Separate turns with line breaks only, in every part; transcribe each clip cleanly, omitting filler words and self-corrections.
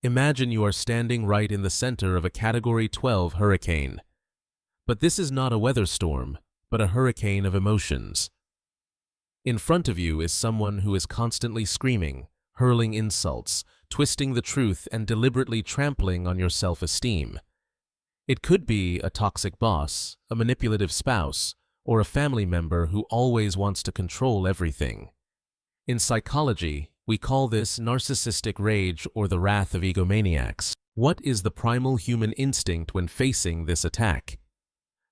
Imagine you are standing right in the center of a Category 12 hurricane. But this is not a weather storm, but a hurricane of emotions. In front of you is someone who is constantly screaming, hurling insults, twisting the truth, and deliberately trampling on your self-esteem. It could be a toxic boss, a manipulative spouse, or a family member who always wants to control everything. In psychology, we call this narcissistic rage or the wrath of egomaniacs. What is the primal human instinct when facing this attack?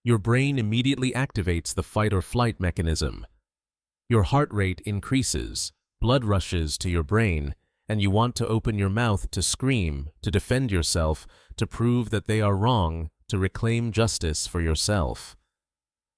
Your brain immediately activates the fight or flight mechanism. Your heart rate increases, blood rushes to your brain, and you want to open your mouth to scream, to defend yourself, to prove that they are wrong, to reclaim justice for yourself.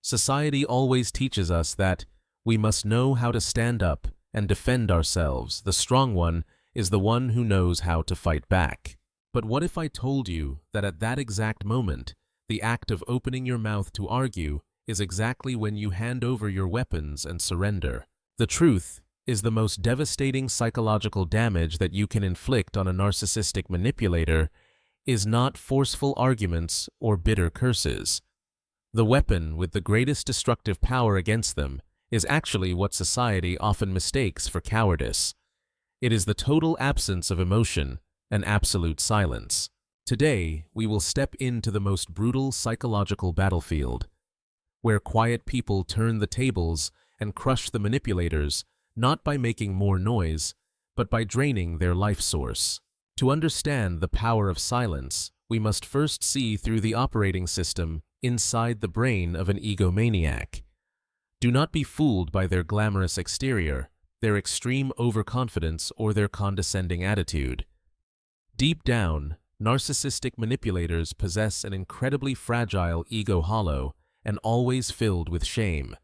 Society always teaches us that we must know how to stand up and defend ourselves. The strong one is the one who knows how to fight back. But what if I told you that at that exact moment, the act of opening your mouth to argue is exactly when you hand over your weapons and surrender? The truth is the most devastating psychological damage that you can inflict on a narcissistic manipulator is not forceful arguments or bitter curses. The weapon with the greatest destructive power against them is actually what society often mistakes for cowardice. It is the total absence of emotion and absolute silence. Today, we will step into the most brutal psychological battlefield, where quiet people turn the tables and crush the manipulators, not by making more noise, but by draining their life source. To understand the power of silence, we must first see through the operating system inside the brain of an egomaniac. Do not be fooled by their glamorous exterior, their extreme overconfidence, or their condescending attitude. Deep down, narcissistic manipulators possess an incredibly fragile ego hollow and always filled with shame.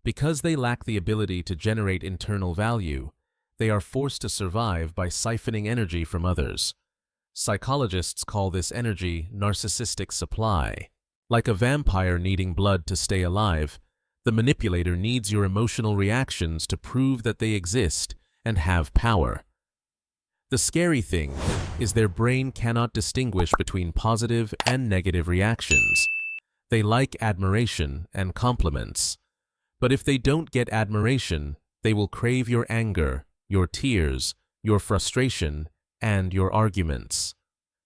Because they lack the ability to generate internal value, they are forced to survive by siphoning energy from others. Psychologists call this energy narcissistic supply. Like a vampire needing blood to stay alive, the manipulator needs your emotional reactions to prove that they exist and have power. The scary thing is their brain cannot distinguish between positive and negative reactions. They like admiration and compliments. But if they don't get admiration, they will crave your anger, your tears, your frustration, and your arguments.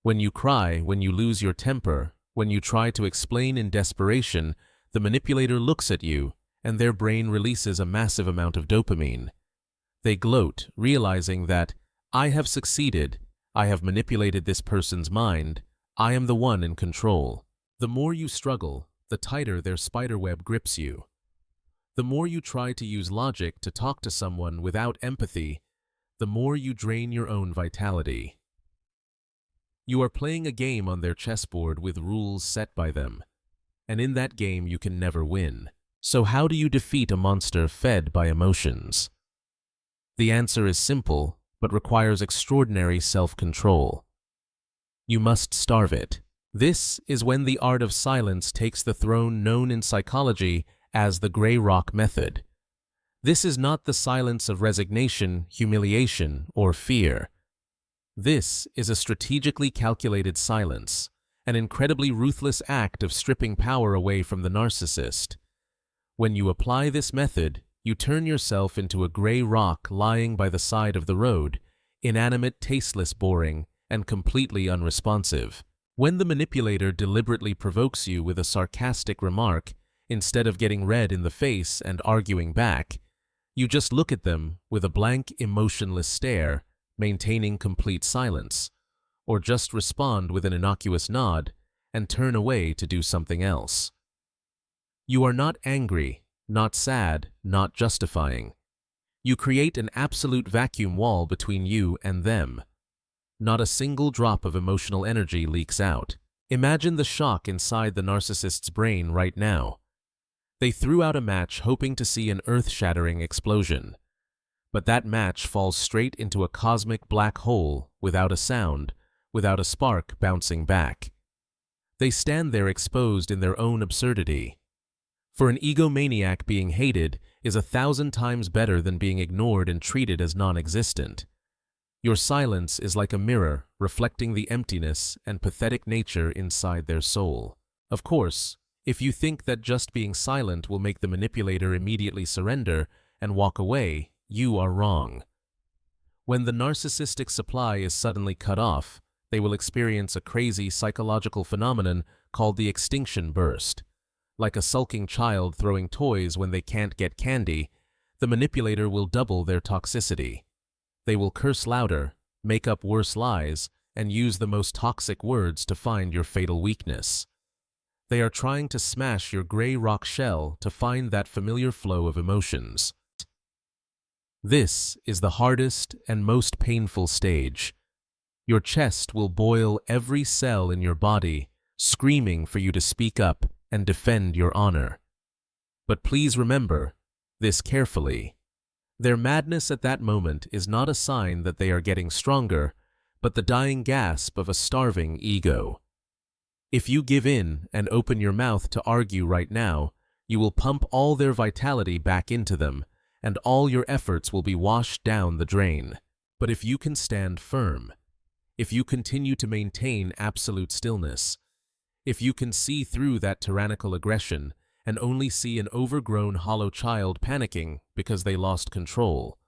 When you cry, when you lose your temper, when you try to explain in desperation, the manipulator looks at you, and their brain releases a massive amount of dopamine. They gloat, realizing that, I have succeeded, I have manipulated this person's mind, I am the one in control. The more you struggle, the tighter their spiderweb grips you. The more you try to use logic to talk to someone without empathy, the more you drain your own vitality. You are playing a game on their chessboard with rules set by them, and in that game you can never win. So how do you defeat a monster fed by emotions? The answer is simple, but requires extraordinary self-control. You must starve it. This is when the art of silence takes the throne known in psychology as the gray rock method. This is not the silence of resignation, humiliation, or fear. This is a strategically calculated silence, an incredibly ruthless act of stripping power away from the narcissist. When you apply this method, you turn yourself into a gray rock lying by the side of the road, inanimate, tasteless, boring, and completely unresponsive. When the manipulator deliberately provokes you with a sarcastic remark, instead of getting red in the face and arguing back, you just look at them with a blank, emotionless stare, maintaining complete silence, or just respond with an innocuous nod and turn away to do something else. You are not angry, not sad, not justifying. You create an absolute vacuum wall between you and them. Not a single drop of emotional energy leaks out. Imagine the shock inside the narcissist's brain right now. They threw out a match hoping to see an earth-shattering explosion. But that match falls straight into a cosmic black hole without a sound, without a spark bouncing back. They stand there exposed in their own absurdity. For an egomaniac, being hated is 1,000 times better than being ignored and treated as non-existent. Your silence is like a mirror reflecting the emptiness and pathetic nature inside their soul. Of course, if you think that just being silent will make the manipulator immediately surrender and walk away, you are wrong. When the narcissistic supply is suddenly cut off, they will experience a crazy psychological phenomenon called the extinction burst. Like a sulking child throwing toys when they can't get candy, the manipulator will double their toxicity. They will curse louder, make up worse lies, and use the most toxic words to find your fatal weakness. They are trying to smash your gray rock shell to find that familiar flow of emotions. This is the hardest and most painful stage. Your chest will boil every cell in your body, screaming for you to speak up and defend your honor. But please remember this carefully. Their madness at that moment is not a sign that they are getting stronger, but the dying gasp of a starving ego. If you give in and open your mouth to argue right now, you will pump all their vitality back into them, and all your efforts will be washed down the drain. But if you can stand firm, if you continue to maintain absolute stillness, if you can see through that tyrannical aggression and only see an overgrown hollow child panicking because they lost control,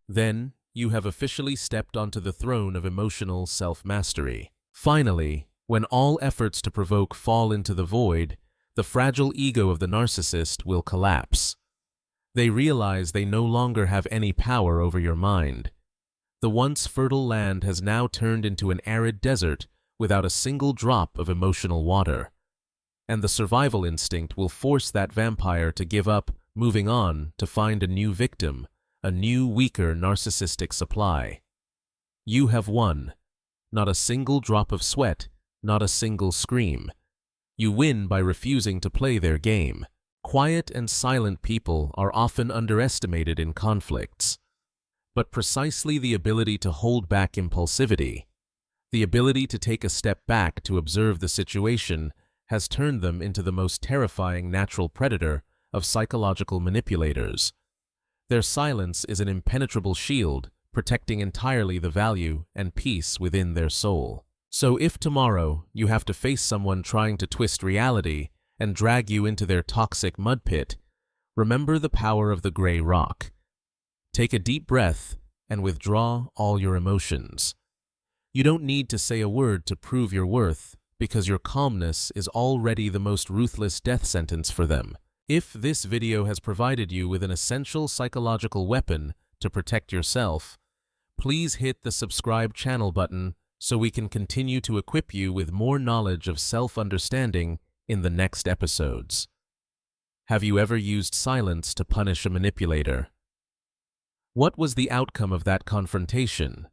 then you have officially stepped onto the throne of emotional self-mastery. Finally, when all efforts to provoke fall into the void, the fragile ego of the narcissist will collapse. They realize they no longer have any power over your mind. The once fertile land has now turned into an arid desert without a single drop of emotional water. And the survival instinct will force that vampire to give up, moving on to find a new victim, a new, weaker narcissistic supply. You have won. Not a single drop of sweat, not a single scream. You win by refusing to play their game. Quiet and silent people are often underestimated in conflicts. But precisely the ability to hold back impulsivity, the ability to take a step back to observe the situation, has turned them into the most terrifying natural predator of psychological manipulators. Their silence is an impenetrable shield, protecting entirely the value and peace within their soul. So if tomorrow you have to face someone trying to twist reality and drag you into their toxic mud pit, remember the power of the gray rock. Take a deep breath and withdraw all your emotions. You don't need to say a word to prove your worth, because your calmness is already the most ruthless death sentence for them. If this video has provided you with an essential psychological weapon to protect yourself, please hit the subscribe channel button so we can continue to equip you with more knowledge of self-understanding in the next episodes. Have you ever used silence to punish a manipulator? What was the outcome of that confrontation?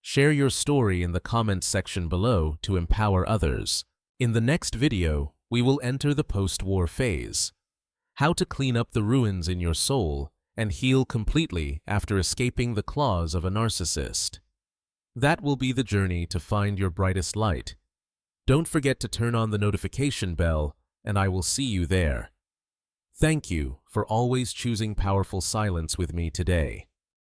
Share your story in the comments section below to empower others. In the next video, we will enter the post-war phase. How to clean up the ruins in your soul and heal completely after escaping the claws of a narcissist. That will be the journey to find your brightest light. Don't forget to turn on the notification bell, and I will see you there. Thank you for always choosing powerful silence with me today.